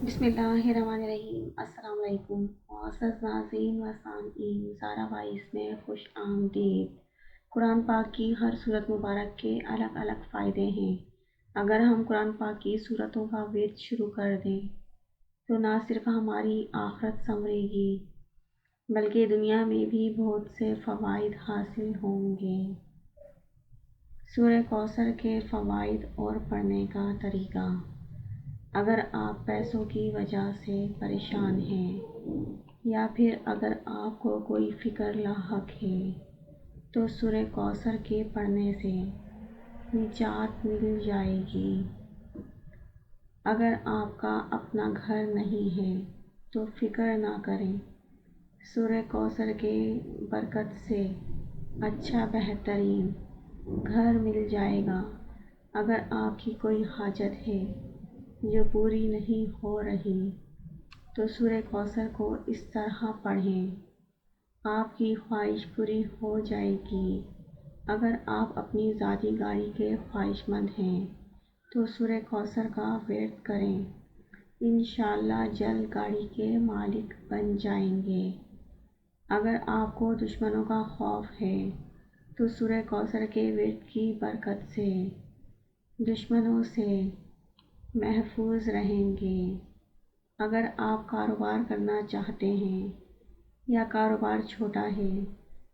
بسم اللہ الرحمن الرحیم۔ السلام علیکم معزز ناظرین و سامعین، زارا وائس میں خوش آمدید۔ قرآن پاک کی ہر صورت مبارک کے الگ الگ فائدے ہیں۔ اگر ہم قرآن پاک کی صورتوں کا ورد شروع کر دیں تو نہ صرف ہماری آخرت سنورے گی بلکہ دنیا میں بھی بہت سے فوائد حاصل ہوں گے۔ سورہ کوثر کے فوائد اور پڑھنے کا طریقہ۔ اگر آپ پیسوں کی وجہ سے پریشان ہیں یا پھر اگر آپ کو کوئی فکر لاحق ہے تو سورہ کوثر کے پڑھنے سے نجات مل جائے گی۔ اگر آپ کا اپنا گھر نہیں ہے تو فکر نہ کریں، سورہ کوثر کے برکت سے اچھا بہترین گھر مل جائے گا۔ اگر آپ کی کوئی حاجت ہے جو پوری نہیں ہو رہی تو سورہ کوثر کو اس طرح پڑھیں، آپ کی خواہش پوری ہو جائے گی۔ اگر آپ اپنی ذاتی گاڑی کے خواہش مند ہیں تو سورہ کوثر کا ورد کریں، انشاءاللہ جلد گاڑی کے مالک بن جائیں گے۔ اگر آپ کو دشمنوں کا خوف ہے تو سورہ کوثر کے ورد کی برکت سے دشمنوں سے محفوظ رہیں گے۔ اگر آپ کاروبار کرنا چاہتے ہیں یا کاروبار چھوٹا ہے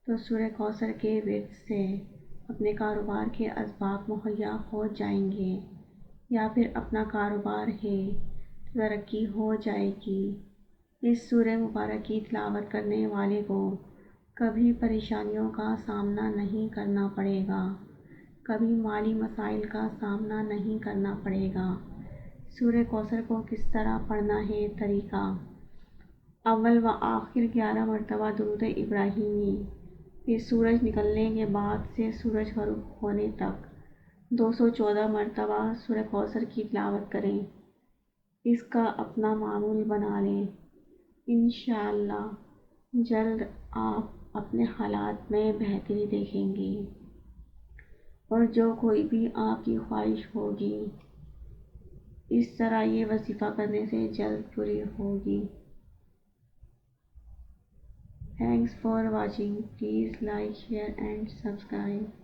تو سورہ کوثر کے ورد سے اپنے کاروبار کے اسباب مہیا ہو جائیں گے، یا پھر اپنا کاروبار ہے تو ترقی ہو جائے گی۔ اس سورہ مبارک کی تلاوت کرنے والے کو کبھی پریشانیوں کا سامنا نہیں کرنا پڑے گا، کبھی مالی مسائل کا سامنا نہیں کرنا پڑے گا۔ سورہ کوثر کو کس طرح پڑھنا ہے۔ طریقہ: اول و آخر 11 مرتبہ درود ابراہیمی، پھر سورج نکلنے کے بعد سے سورج غروب ہونے تک 214 مرتبہ سورہ کوثر کی تلاوت کریں۔ اس کا اپنا معمول بنا لیں، انشاءاللہ جلد آپ اپنے حالات میں بہتری دیکھیں گے اور جو کوئی بھی آپ کی خواہش ہوگی اس طرح یہ وظیفہ کرنے سے جلد پوری ہوگی۔ Thanks for watching, please like, share and subscribe.